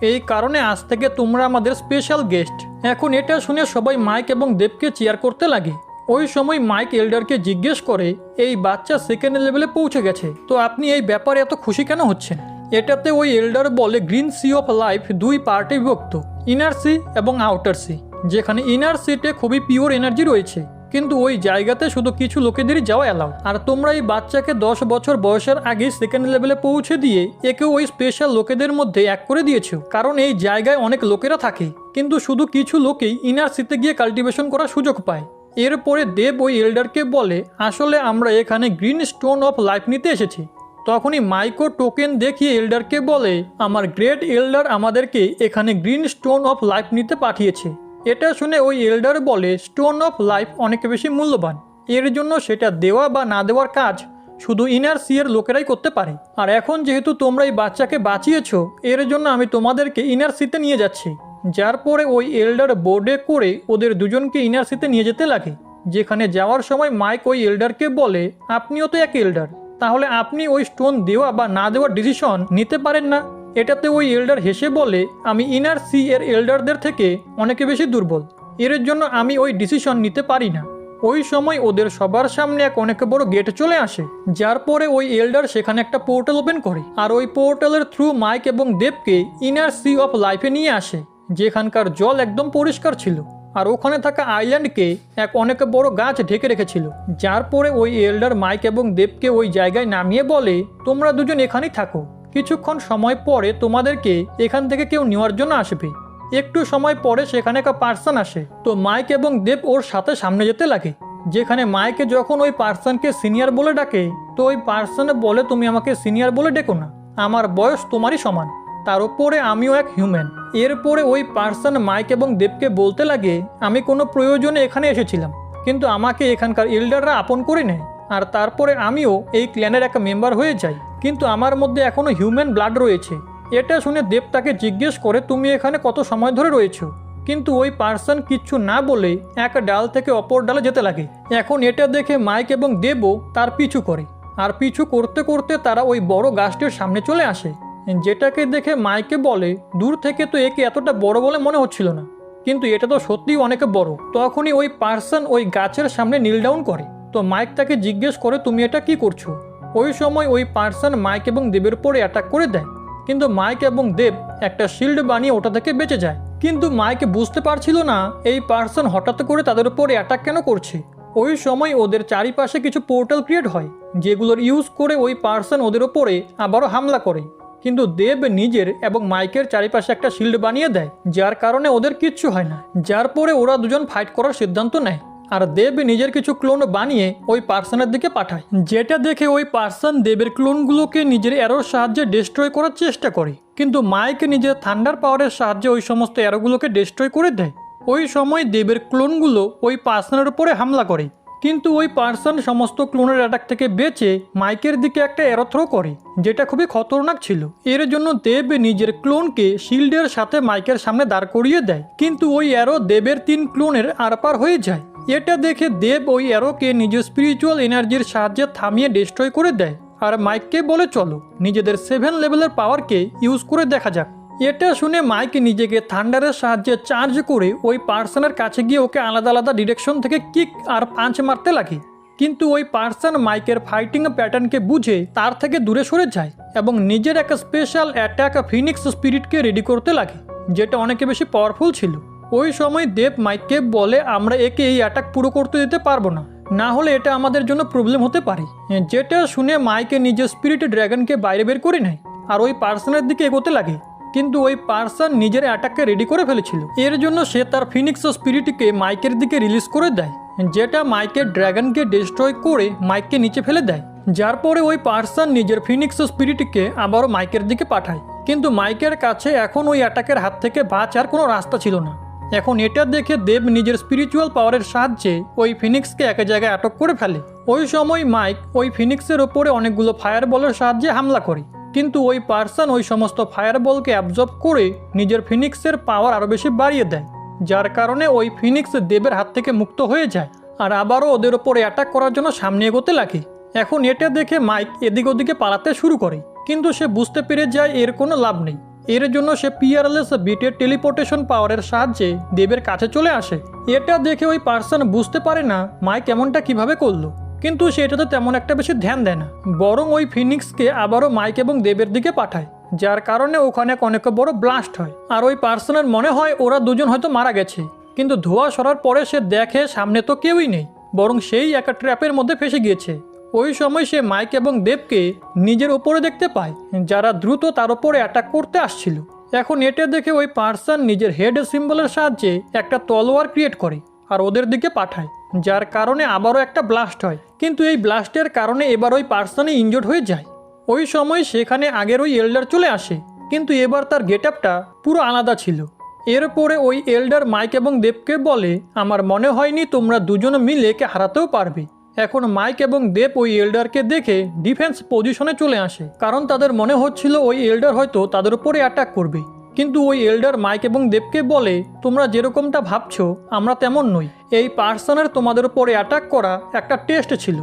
এই কারণে আজ থেকে তোমরা আমাদের স্পেশাল গেস্ট। এখন এটা শুনে সবাই মাইক এবং দেবকে চিয়ার করতে লাগে। ওই সময় মাইক এল্ডারকে জিজ্ঞেস করে এই বাচ্চা সেকেন্ড লেভেলে পৌঁছে গেছে, তো আপনি এই ব্যাপারে এত খুশি কেন হচ্ছেন। এটাতে ওই এল্ডার বলে গ্রিন সি অফ লাইফ 2 পার্টে বিভক্ত, ইনার সি এবং আউটার সি। যেখানে ইনার সিতে খুবই পিওর এনার্জি রয়েছে, কিন্তু ওই জায়গাতে শুধু কিছু লোকেদেরই যাওয়া অ্যালাউ। আর তোমরা এই বাচ্চাকে 10 বছর বয়সের আগেই সেকেন্ড লেভেলে পৌঁছে দিয়ে একে ওই স্পেশাল লোকেদের মধ্যে এক করে দিয়েছো, কারণ এই জায়গায় অনেক লোকেরা থাকে কিন্তু শুধু কিছু লোকেই ইনার সিতে গিয়ে কাল্টিভেশন করার সুযোগ পায়। এরপরে দেব ওই এল্ডারকে বলে আসলে আমরা এখানে গ্রিন স্টোন অফ লাইফ নিতে এসেছি। তখনই মাইকো টোকেন দেখিয়ে এল্ডারকে বলে আমার গ্রেট এল্ডার আমাদেরকে এখানে গ্রিন স্টোন অফ লাইফ নিতে পাঠিয়েছে। এটা শুনে ওই এল্ডার বলে স্টোন অফ লাইফ অনেক বেশি মূল্যবান, এর জন্য সেটা দেওয়া বা না দেওয়ার কাজ শুধু ইনার সি এর লোকেরাই করতে পারে। আর এখন যেহেতু তোমরা এই বাচ্চাকে বাঁচিয়েছো, এর জন্য আমি তোমাদেরকে ইনার সিতে নিয়ে যাচ্ছি। যার পরে ওই এল্ডার বোর্ডে করে ওদের দুজনকে ইনার সিতে নিয়ে যেতে লাগে। যেখানে যাওয়ার সময় মাইক ওই এল্ডারকে বলে আপনিও তো এক এল্ডার, তাহলে আপনি ওই স্টোন দেওয়া বা না দেওয়ার ডিসিশন নিতে পারেন না। এটাতে ওই এল্ডার হেসে বলে আমি ইনার সি এর এল্ডারদের থেকে অনেক বেশি দুর্বল, এর জন্য আমি ওই ডিসিশন নিতে পারি না। ওই সময় ওদের সবার সামনে এক অনেক বড় গেট চলে আসে, যার পরে ওই এল্ডার সেখানে একটা পোর্টাল ওপেন করে আর ওই পোর্টালের থ্রু মাইক এবং দেবকে ইনার সি অফ লাইফে নিয়ে আসে, যেখানকার জল একদম পরিষ্কার ছিল আর ওখানে থাকা আইল্যান্ডকে এক অনেক বড় গাছ ঢেকে রেখেছিল। যার পরে ওই এল্ডার মাইক এবং দেবকে ওই জায়গায় নামিয়ে বলে তোমরা দুজন এখানেই থাকো, কিছুক্ষণ সময় পরে তোমাদেরকে এখান থেকে কেউ নেওয়ার জন্য আসবে। একটু সময় পরে সেখানে একটা পার্সন আসে, তো মাইক এবং দেব ওর সাথে সামনে যেতে লাগে। যেখানে মাইকে যখন ওই পার্সনকে সিনিয়র বলে ডাকে, তো ওই পার্সনে বলে তুমি আমাকে সিনিয়র বলে ডেকো না, আমার বয়স তোমারই সমান, তার উপরে আমিও এক হিউম্যান। এরপরে ওই পার্সন মাইক এবং দেবকে বলতে লাগে আমি কোনো প্রয়োজনে এখানে এসেছিলাম, কিন্তু আমাকে এখানকার এল্ডাররা আপন করে নেয় আর তারপরে আমিও এই ক্ল্যানের একটা মেম্বার হয়ে যাই, কিন্তু আমার মধ্যে এখনও হিউম্যান ব্লাড রয়েছে। এটা শুনে দেব তাকে জিজ্ঞেস করে তুমি এখানে কত সময় ধরে রয়েছো, কিন্তু ওই পার্সন কিচ্ছু না বলে এক ডাল থেকে অপর ডালে যেতে লাগে। এখন এটা দেখে মাইক এবং দেবও তার পিছু করে আর পিছু করতে করতে তারা ওই বড় গাছটির সামনে চলে আসে, যেটাকে দেখে মাইকে বলে দূর থেকে তো একে এতটা বড় বলে মনে হচ্ছিল না, কিন্তু এটা তো সত্যিই অনেক বড়। তখনই ওই পার্সন ওই গাছের সামনে নীল ডাউন করে, তো মাইক তাকে জিজ্ঞেস করে তুমি এটা কি করছো। ওই সময় ওই পার্সন মাইক এবং দেবের উপরে অ্যাটাক করে দেয়, কিন্তু মাইক এবং দেব একটা শিল্ড বানিয়ে ওটা থেকে বেঁচে যায়। কিন্তু মাইক বুঝতে পারছিল না এই পার্সন হঠাৎ করে তাদের উপরে অ্যাটাক কেন করছে। ওই সময় ওদের চারিপাশে কিছু পোর্টাল ক্রিয়েট হয়, যেগুলোর ইউজ করে ওই পার্সন ওদের ওপরে আবারও হামলা করে, কিন্তু দেব নিজের এবং মাইকের চারিপাশে একটা শিল্ড বানিয়ে দেয়, যার কারণে ওদের কিচ্ছু হয় না। যার পরে ওরা দুজন ফাইট করার সিদ্ধান্ত নেয় আর দেব নিজের কিছু ক্লোন বানিয়ে ওই পার্সনের দিকে পাঠায়, যেটা দেখে ওই পার্সন দেবের ক্লোনগুলোকে নিজের অ্যারোর সাহায্যে ডিস্ট্রয় করার চেষ্টা করে, কিন্তু মাইক নিজের থান্ডার পাওয়ারের সাহায্যে ওই সমস্ত অ্যারোগুলোকে ডিস্ট্রয় করে দেয়। ওই সময় দেবের ক্লোনগুলো ওই পার্সনের উপরে হামলা করে, কিন্তু ওই পার্সন সমস্ত ক্লোনের অ্যাটাক থেকে বেঁচে মাইকের দিকে একটা অ্যারো থ্রো করে, যেটা খুবই খতরনাক ছিল। এর জন্য দেব নিজের ক্লোনকে শিল্ডের সাথে মাইকের সামনে দাঁড় করিয়ে দেয়, কিন্তু ওই অ্যারো দেবের 3 ক্লোনের আরপার হয়ে যায়। এটা দেখে দেব ওই অ্যারোকে নিজের স্পিরিচুয়াল এনার্জির সাহায্যে থামিয়ে ডিস্ট্রয় করে দেয় আর মাইককে বলে চলো নিজেদের 7 লেভেলের পাওয়ারকে ইউজ করে দেখা যাক। এটা শুনে মাইক নিজেকে থান্ডারের সাহায্যে চার্জ করে ওই পার্সনের কাছে গিয়ে ওকে আলাদা আলাদা ডিরেকশন থেকে কিক আর পাঞ্চ মারতে লাগে, কিন্তু ওই পার্সন মাইকের ফাইটিং প্যাটার্নকে বুঝে তার থেকে দূরে সরে যায় এবং নিজের একটা স্পেশাল অ্যাটাক ফিনিক্স স্পিরিটকে রেডি করতে লাগে, যেটা অনেক বেশি পাওয়ারফুল ছিল। ওই সময় দেব মাইককে বলে আমরা একে এই অ্যাটাক পুরো করতে দিতে পারবো না, না হলে এটা আমাদের জন্য প্রবলেম হতে পারে। যেটা শুনে মাইকে নিজের স্পিরিট ড্রাগনকে বাইরে বের করে নেয় আর ওই পার্সনের দিকে এগোতে লাগে, কিন্তু ওই পার্সন নিজের অ্যাটাককে রেডি করে ফেলেছিল। এর জন্য সে তার ফিনিক্স স্পিরিটকে মাইকের দিকে রিলিজ করে দেয়, যেটা মাইকের ড্রাগনকে ডিস্ট্রয় করে মাইককে নিচে ফেলে দেয়। যার পরে ওই পার্সন নিজের ফিনিক্স স্পিরিটকে আবারও মাইকের দিকে পাঠায়, কিন্তু মাইকের কাছে এখন ওই অ্যাটাকের হাত থেকে বাঁচার কোনো রাস্তা ছিল না। এখন এটা দেখে দেব নিজের স্পিরিচুয়াল পাওয়ারের সাহায্যে ওই ফিনিক্সকে এক জায়গায় আটক করে ফেলে। ওই সময় মাইক ওই ফিনিক্সের ওপরে অনেকগুলো ফায়ার বলের সাহায্যে হামলা করে, কিন্তু ওই পার্সন ওই সমস্ত ফায়ার বলকে অ্যাবজর্ব করে নিজের ফিনিক্সের পাওয়ার আরও বেশি বাড়িয়ে দেয়, যার কারণে ওই ফিনিক্স দেবের হাত থেকে মুক্ত হয়ে যায় আর আবারও ওদের ওপরে অ্যাটাক করার জন্য সামনে এগোতে লাগে। এখন এটা দেখে মাইক এদিক ওদিকে পালাতে শুরু করে, কিন্তু সে বুঝতে পেরে যায় এর কোনো লাভ নেই। এর জন্য সে পিয়ারলেস বিটের টেলিপোর্টেশন পাওয়ারের সাহায্যে দেবের কাছে চলে আসে। এটা দেখে ওই পার্সন বুঝতে পারে না মাইক এমনটা কিভাবে করলো, কিন্তু সেটাতে তেমন একটা বেশি ধ্যান দেয় না, বরং ওই ফিনিক্সকে আবারও মাইক এবং দেবের দিকে পাঠায়, যার কারণে ওখানে অনেক বড় ব্লাস্ট হয়। আর ওই পার্সনের মনে হয় ওরা দুজন হয়তো মারা গেছে, কিন্তু ধোঁয়া সরার পরে সে দেখে সামনে তো কেউই নেই, বরং সেই একটা ট্র্যাপের মধ্যে ফেসে গিয়েছে। ওই সময় সে মাইক এবং দেবকে নিজের ওপরে দেখতে পায়, যারা দ্রুত তার ওপরে অ্যাটাক করতে আসছিল। এখন এটা দেখে ওই পার্সন নিজের হেড সিম্বলের সাহায্যে একটা তলোয়ার ক্রিয়েট করে আর ওদের দিকে পাঠায়, যার কারণে আবারও একটা ব্লাস্ট হয়, কিন্তু এই ব্লাস্টের কারণে এবার ওই পার্সনই ইনজোর্ড হয়ে যায়। ওই সময় সেখানে আগের ওই এল্ডার চলে আসে, কিন্তু এবার তার গেট আপটা পুরো আলাদা ছিল। এরপরে ওই এল্ডার মাইক এবং দেবকে বলে, আমার মনে হয়নি তোমরা দুজনে মিলে একে হারাতেও পারবে। এখন মাইক এবং দেব ওই এল্ডারকে দেখে ডিফেন্স পজিশনে চলে আসে, কারণ তাদের মনে হচ্ছিল ওই এল্ডার হয়তো তাদের উপরে অ্যাটাক করবে। কিন্তু ওই এল্ডার মাইক এবং দেবকে বলে, তোমরা যেরকমটা ভাবছো আমরা তেমন নই, এই পার্সনের তোমাদের উপরে অ্যাটাক করা একটা টেস্ট ছিল।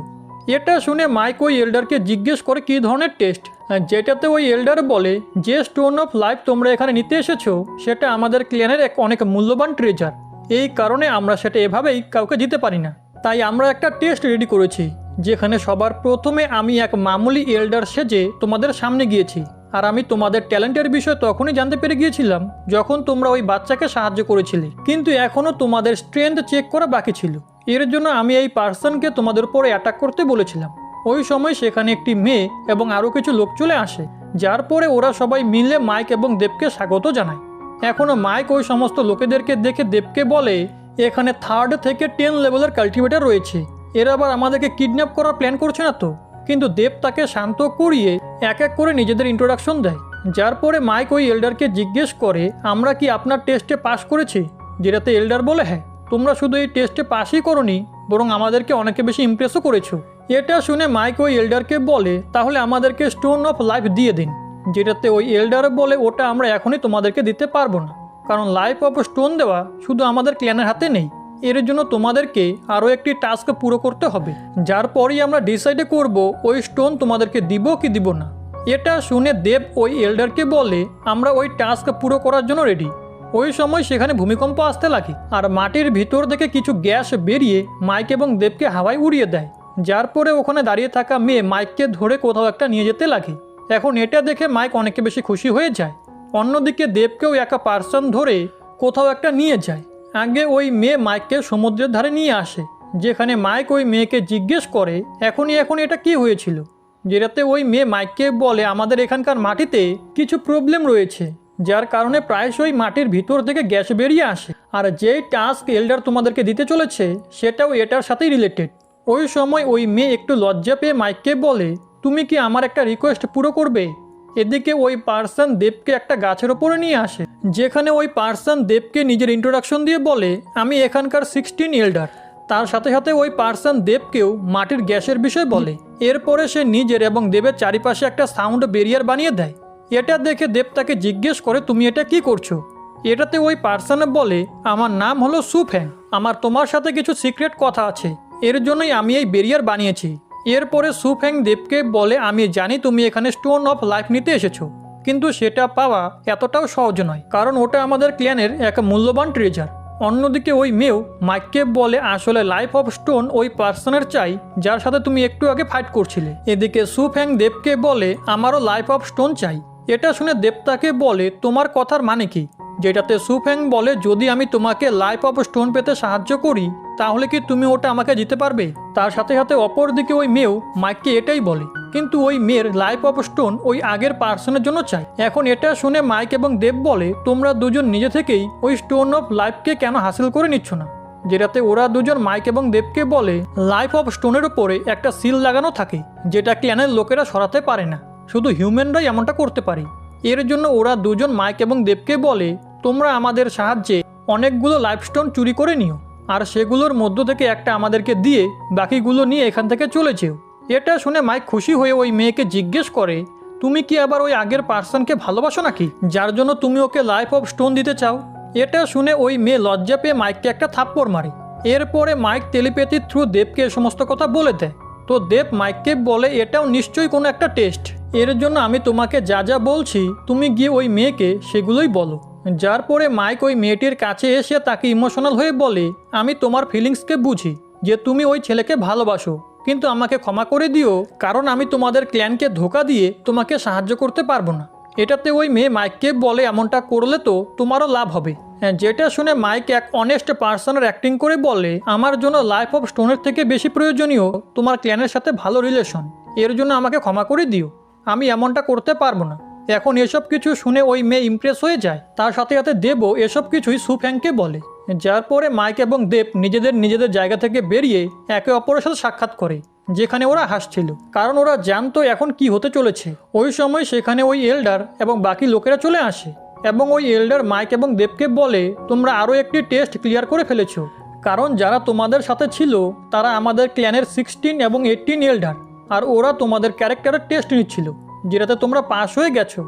এটা শুনে মাইক ওই এল্ডারকে জিজ্ঞেস করে কী ধরনের টেস্ট, যেটাতে ওই এল্ডার বলে যে স্টোন অফ লাইফ তোমরা এখানে নিতে এসেছো সেটা আমাদের ক্ল্যানের এক অনেক মূল্যবান ট্রেজার, এই কারণে আমরা সেটা এভাবেই কাউকে দিতে পারি না। তাই আমরা একটা টেস্ট রেডি করেছি, যেখানে সবার প্রথমে আমি এক মামুলি এল্ডার সেজে তোমাদের সামনে গিয়েছি, আর আমি তোমাদের ট্যালেন্টের বিষয় তখনই জানতে পেরে গিয়েছিলাম যখন তোমরা ওই বাচ্চাকে সাহায্য করেছিলে, কিন্তু এখনও তোমাদের স্ট্রেংথ চেক করা বাকি ছিল। এর জন্য আমি এই পার্সনকে তোমাদের উপরে অ্যাটাক করতে বলেছিলাম। ওই সময় সেখানে একটি মেয়ে এবং আরও কিছু লোক চলে আসে, যার পরে ওরা সবাই মিলে মাইক এবং দেবকে স্বাগত জানায়। এখনও মাইক ওই সমস্ত লোকেদেরকে দেখে দেবকে বলে, এখানে 3rd থেকে 10 লেভেলের কাল্টিভেটর রয়েছে, এরা আবার আমাদেরকে কিডন্যাপ করার প্ল্যান করছে না তো? কিন্তু দেব তাকে শান্ত করিয়ে এক এক করে নিজেদের ইন্ট্রোডাকশন দেয়, যার পরে মাইক ওই এল্ডারকে জিজ্ঞেস করে, আমরা কি আপনার টেস্টে পাস করেছি? যেটাতে এল্ডার বলে, হ্যাঁ, তোমরা শুধু এই টেস্টে পাসই করোনি, বরং আমাদেরকে অনেকে বেশি ইমপ্রেসও করেছো। এটা শুনে মাইক ওই এল্ডারকে বলে, তাহলে আমাদেরকে স্টোন অফ লাইফ দিয়ে দিন। যেটাতে ওই এল্ডার বলে, ওটা আমরা এখনই তোমাদেরকে দিতে পারবো না, কারণ লাইফ অফ স্টোন দেওয়া শুধু আমাদের ক্ল্যানের হাতে নেই, এর জন্য তোমাদেরকে আরও একটি টাস্ক পুরো করতে হবে, যার পরেই আমরা ডিসাইডে করব ওই স্টোন তোমাদেরকে দিব কি দিব না। এটা শুনে দেব ওই এল্ডারকে বলে, আমরা ওই টাস্ক পুরো করার জন্য রেডি। ওই সময় সেখানে ভূমিকম্প আসতে লাগে আর মাটির ভিতর থেকে কিছু গ্যাস বেরিয়ে মাইক এবং দেবকে হাওয়ায় উড়িয়ে দেয়, যার পরে ওখানে দাঁড়িয়ে থাকা মেয়ে মাইককে ধরে কোথাও একটা নিয়ে যেতে লাগে। এখন এটা দেখে মাইক অনেক বেশি খুশি হয়ে যায়। অন্যদিকে দেবকেও একা পার্সন ধরে কোথাও একটা নিয়ে যায়। আগে ওই মেয়ে মাইককে সমুদ্রের ধারে নিয়ে আসে, যেখানে মাইক ওই মেয়েকে জিজ্ঞেস করে এখনই এটা কি হয়েছিল, যেটাতে ওই মেয়ে মাইককে বলে, আমাদের এখানকার মাটিতে কিছু প্রবলেম রয়েছে, যার কারণে প্রায়শই মাটির ভিতর থেকে গ্যাস বেরিয়ে আসে, আর যেই টাস্ক এল্ডার তোমাদেরকে দিতে চলেছে সেটাও এটার সাথেই রিলেটেড। ওই সময় ওই মেয়ে একটু লজ্জা পেয়ে মাইককে বলে, তুমি কি আমার একটা রিকোয়েস্ট পুরো করবে? এদিকে ওই পার্সন দেবকে একটা গাছের ওপরে নিয়ে আসে, যেখানে ওই পার্সন দেবকে নিজের ইন্ট্রোডাকশন দিয়ে বলে, আমি এখানকার 16 এল্ডার। তার সাথে সাথে ওই পার্সন দেবকেও মাটির গ্যাসের বিষয় বলে। এরপরে সে নিজের এবং দেবের চারিপাশে একটা সাউন্ড ব্যারিয়ার বানিয়ে দেয়। এটা দেখে দেব তাকে জিজ্ঞেস করে, তুমি এটা কি করছো? এটাতে ওই পার্সনে বলে, আমার নাম হলো সুফ্যাং, আমার তোমার সাথে কিছু সিক্রেট কথা আছে, এর জন্যই আমি এই ব্যারিয়ার বানিয়েছি। এরপরে সুফ্যাং দেবকে বলে, আমি জানি তুমি এখানে স্টোন অফ লাইফ নিতে এসেছো, কিন্তু সেটা পাওয়া এতটাও সহজ নয়, কারণ ওটা আমাদের ক্ল্যানের এক মূল্যবান ট্রেজার। অন্যদিকে ওই মেয়েও মাইককে বলে, আসলে লাইফ অফ স্টোন ওই পার্সনের চাই যার সাথে তুমি একটু আগে ফাইট করছিলে। এদিকে সুফ্যাং দেবকে বলে, আমারও লাইফ অফ স্টোন চাই। এটা শুনে দেব তাকে বলে, তোমার কথার মানে কি? যেটাতে সুফ্যাং বলে, যদি আমি তোমাকে লাইফ অফ স্টোন পেতে সাহায্য করি তাহলে কি তুমি ওটা আমাকে দিতে পারবে? তার সাথে সাথে অপর দিকে ওই মেয়েও মাইককে এটাই বলে। কিন্তু ওই মেয়ের লাইফ অফ স্টোন ওই আগের পার্সনের জন্য চাই। এখন এটা শুনে মাইক এবং দেব বলে, তোমরা দুজন নিজে থেকেই ওই স্টোন অফ লাইফকে কেন হাসিল করে নিচ্ছ না? যেটাতে ওরা দুজন মাইক এবং দেবকে বলে লাইফ অফ স্টোনের উপরে একটা সিল লাগানো থাকে, যেটা ক্ল্যানের লোকেরা সরাতে পারে না, শুধু হিউম্যানরাই এমনটা করতে পারে। এর জন্য ওরা দুজন মাইক এবং দেবকে বলে, তোমরা আমাদের সাহায্যে অনেকগুলো লাইফ স্টোন চুরি করে নিও, আর সেগুলোর মধ্য থেকে একটা আমাদেরকে দিয়ে বাকিগুলো নিয়ে এখান থেকে চলে যেও। এটা শুনে মাইক খুশি হয়ে ওই মেয়েকে জিজ্ঞেস করে, তুমি কি আবার ওই আগের পার্সনকে ভালোবাসো নাকি, যার জন্য তুমি ওকে লাইফ অফ স্টোন দিতে চাও? এটা শুনে ওই মেয়ে লজ্জা পেয়ে মাইককে একটা থাপ্পড় মারে। এরপরে মাইক টেলিপ্যাথির থ্রু দেবকে সমস্ত কথা বলে দেয়। তো দেব মাইককে বলে, এটাও নিশ্চয়ই কোনো একটা টেস্ট, এর জন্য আমি তোমাকে যা যা বলছি তুমি গিয়ে ওই মেয়েকে সেগুলোই বলো। যার পরে মাইক ওই মেয়েটির কাছে এসে তাকে ইমোশনাল হয়ে বলে, আমি তোমার ফিলিংসকে বুঝি যে তুমি ওই ছেলেকে ভালোবাসো, কিন্তু আমাকে ক্ষমা করে দিও, কারণ আমি তোমাদের ক্ল্যানকে ধোঁকা দিয়ে তোমাকে সাহায্য করতে পারবো না। এটাতে ওই মেয়ে মাইককে বলে, এমনটা করলে তো তোমারও লাভ হবে। যেটা শুনে মাইক এক অনেস্ট পার্সনের অ্যাক্টিং করে বলে, আমার জন্য লাইফ অফ স্টোনের থেকে বেশি প্রয়োজনীয় তোমার ক্ল্যানের সাথে ভালো রিলেশন, এর জন্য আমাকে ক্ষমা করে দিও, আমি এমনটা করতে পারবো না। এখন এসব কিছু শুনে ওই মেয়ে ইমপ্রেস হয়ে যায়। তার সাথে সাথে দেবও এসব কিছুই সুফ্যাংকে বলে। যার পরে মাইক এবং দেব নিজেদের জায়গা থেকে বেরিয়ে একে অপরের সাথে সাক্ষাৎ করে, যেখানে ওরা হাসছিল, কারণ ওরা জানতো এখন কি হতে চলেছে। ওই সময় সেখানে ওই এল্ডার এবং বাকি লোকেরা চলে আসে, এবং ওই এল্ডার মাইক এবং দেবকে বলে, তোমরা আরও একটি টেস্ট ক্লিয়ার করে ফেলেছো, কারণ যারা তোমাদের সাথে ছিল তারা আমাদের ক্ল্যানের 16 এবং 18 এল্ডার, আর ওরা তোমাদের ক্যারেক্টারের টেস্ট নিচ্ছিল, যেটাতে তোমরা পাস হয়ে গেছো।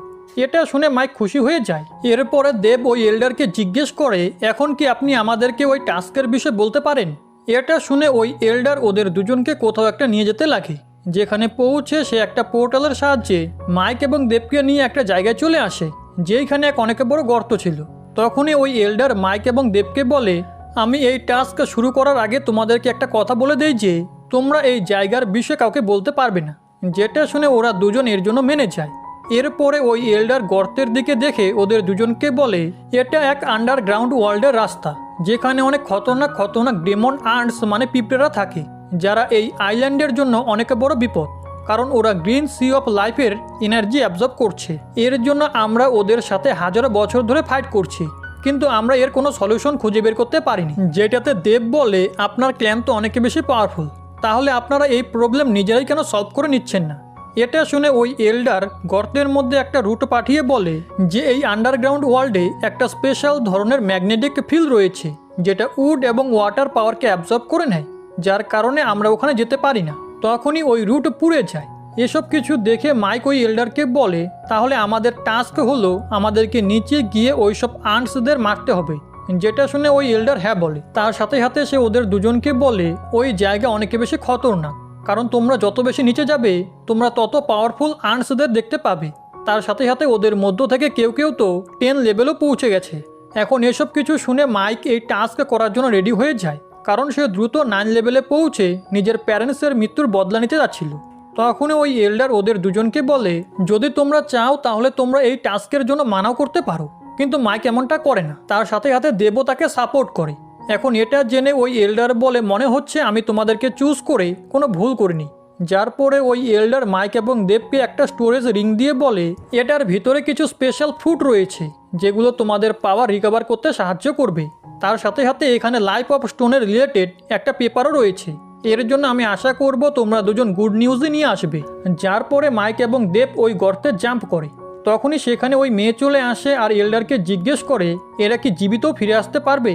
এটা শুনে মাইক খুশি হয়ে যায়। এরপরে দেব ওই এল্ডারকে জিজ্ঞেস করে, এখন কি আপনি আমাদেরকে ওই টাস্কের বিষয়ে বলতে পারেন? এটা শুনে ওই এল্ডার ওদের দুজনকে কোথাও একটা নিয়ে যেতে লাগে, যেখানে পৌঁছে সে একটা পোর্টালের সাহায্যে মাইক এবং দেবকে নিয়ে একটা জায়গায় চলে আসে, যেইখানে এক অনেক বড় গর্ত ছিল। তখনই ওই এল্ডার মাইক এবং দেবকে বলে, আমি এই টাস্ক শুরু করার আগে তোমাদেরকে একটা কথা বলে দেই যে তোমরা এই জায়গার বিষয়ে কাউকে বলতে পারবে না। যেটা শুনে ওরা দুজন এর জন্য মেনে যায়। এরপরে ওই এল্ডার গর্তের দিকে দেখে ওদের দুজনকে বলে, এটা এক আন্ডারগ্রাউন্ড ওয়ার্ল্ডের রাস্তা, যেখানে অনেক খতরনাক ডেমন আন্টস মানে পিঁপড়েরা থাকে, যারা এই আইল্যান্ডের জন্য অনেক বড় বিপদ, কারণ ওরা গ্রিন সি অফ লাইফের এনার্জি অ্যাবজর্ব করছে। এর জন্য আমরা ওদের সাথে হাজারো বছর ধরে ফাইট করছি, কিন্তু আমরা এর কোনো সলিউশন খুঁজে বের করতে পারিনি। যেটাতে দেব বলে, আপনার ক্ল্যান তো অনেক বেশি পাওয়ারফুল, তাহলে আপনারা এই প্রবলেম নিজেরাই কেন সলভ করে নিচ্ছেন না? এটা শুনে ওই এল্ডার গর্তের মধ্যে একটা রুট পাঠিয়ে বলে যে এই আন্ডারগ্রাউন্ড ওয়ার্ল্ডে একটা স্পেশাল ধরনের ম্যাগনেটিক ফিল্ড রয়েছে, যেটা উড এবং ওয়াটার পাওয়ারকে অ্যাবজর্ব করে নেয়, যার কারণে আমরা ওখানে যেতে পারি না। তখনই ওই রুট পুড়ে যায়। এসব কিছু দেখে মাইক ওই এল্ডারকে বলে, তাহলে আমাদের টাস্ক হলো আমাদেরকে নিচে গিয়ে ওইসব আন্টসদের মারতে হবে। যেটা শুনে ওই এল্ডার হ্যাঁ বলে। তার সাথে সাথে সে ওদের দুজনকে বলে, ওই জায়গা অনেক বেশি খতরনাক, কারণ তোমরা যত বেশি নিচে যাবে তোমরা তত পাওয়ারফুল আন্টসদের দেখতে পাবে। তার সাথে সাথে ওদের মধ্য থেকে কেউ কেউ তো 10 লেভেলও পৌঁছে গেছে। এখন এসব কিছু শুনে মাইক এই টাস্ক করার জন্য রেডি হয়ে যায়, কারণ সে দ্রুত 9 লেভেলে পৌঁছে নিজের প্যারেন্টসের মৃত্যুর বদলা নিতে যাচ্ছিল। তখনই ওই এল্ডার ওদের দুজনকে বলে, যদি তোমরা চাও তাহলে তোমরা এই টাস্কের জন্য মানাও করতে পারো, কিন্তু মাইক এমনটা করে না। তার সাথে সাথে দেবও তাকে সাপোর্ট করে। এখন এটা জেনে ওই এল্ডার বলে, মনে হচ্ছে আমি তোমাদেরকে চুজ করে কোনো ভুল করিনি। যার পরে ওই এল্ডার মাইক এবং দেবকে একটা স্টোরেজ রিং দিয়ে বলে, এটার ভিতরে কিছু স্পেশাল ফ্রুট রয়েছে যেগুলো তোমাদের পাওয়ার রিকভার করতে সাহায্য করবে। তার সাথে সাথে এখানে লাইফ অফ স্টোনের রিলেটেড একটা পেপারও রয়েছে। এর জন্য আমি আশা করব তোমরা দুজন গুড নিউজই নিয়ে আসবে। যার পরে মাইক এবং দেব ওই গর্তে জাম্প করে। তখনই সেখানে ওই মেয়ে চলে আসে আর এল্ডারকে জিজ্ঞেস করে, এরা কি জীবিত ফিরে আসতে পারবে?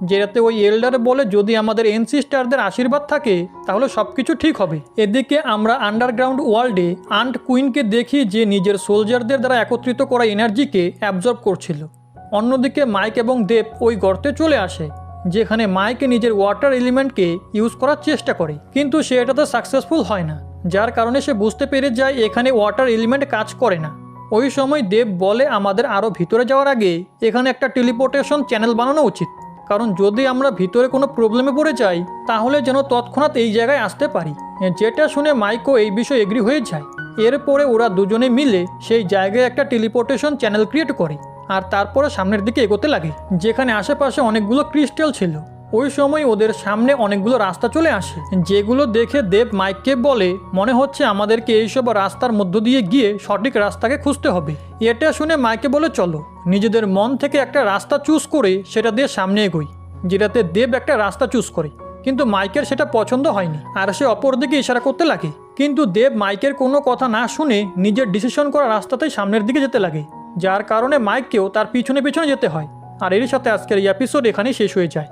যেটাতে ওই এল্ডার বলে, যদি আমাদের এনসিস্টারদের আশীর্বাদ থাকে তাহলে সব কিছু ঠিক হবে। এদিকে আমরা আন্ডারগ্রাউন্ড ওয়ার্ল্ডে আন্ট কুইনকে দেখি যে নিজের সোলজারদের দ্বারা একত্রিত করা এনার্জিকে অ্যাবজর্ব করছিল। অন্যদিকে মাইক এবং দেব ওই গর্তে চলে আসে, যেখানে মাইক নিজের ওয়াটার এলিমেন্টকে ইউজ করার চেষ্টা করে, কিন্তু সে এটাতে সাকসেসফুল হয় না, যার কারণে সে বুঝতে পেরে যায় এখানে ওয়াটার এলিমেন্ট কাজ করে না। ওই সময় দেব বলে, আমাদের আরও ভিতরে যাওয়ার আগে এখানে একটা টেলিপোর্টেশন চ্যানেল বানানো উচিত, কারণ যদি আমরা ভিতরে কোনো প্রবলেমে পড়ে যাই তাহলে যেন তৎক্ষণাৎ এই জায়গায় আসতে পারি। যেটা শুনে মাইকও এই বিষয়ে এগ্রি হয়ে যায়। এরপরে ওরা দুজনে মিলে সেই জায়গায় একটা টেলিপোর্টেশন চ্যানেল ক্রিয়েট করে আর তারপরে সামনের দিকে এগোতে লাগে, যেখানে আশেপাশে অনেকগুলো ক্রিস্টাল ছিল। ওই সময় ওদের সামনে অনেকগুলো রাস্তা চলে আসে, যেগুলো দেখে দেব মাইককে বলে মনে হচ্ছে আমাদেরকে এইসব রাস্তার মধ্য দিয়ে গিয়ে সঠিক রাস্তাকে খুঁজতে হবে। এটা শুনে মাইকে বলে চলো নিজেদের মন থেকে একটা রাস্তা চুজ করে সেটা দিয়ে সামনে এগোই, যেটাতে দেব একটা রাস্তা চুজ করে। কিন্তু মাইকের সেটা পছন্দ হয়নি আর সে অপর দিকে ইশারা করতে লাগে। কিন্তু দেব মাইকের কোনো কথা না শুনে নিজের ডিসিশন করা রাস্তাতেই সামনের দিকে যেতে লাগে, যার কারণে মাইককেও তার পিছনে পিছনে যেতে হয়। আর এর সাথে আজকের এই এপিসোড এখানেই শেষ হয়ে যায়।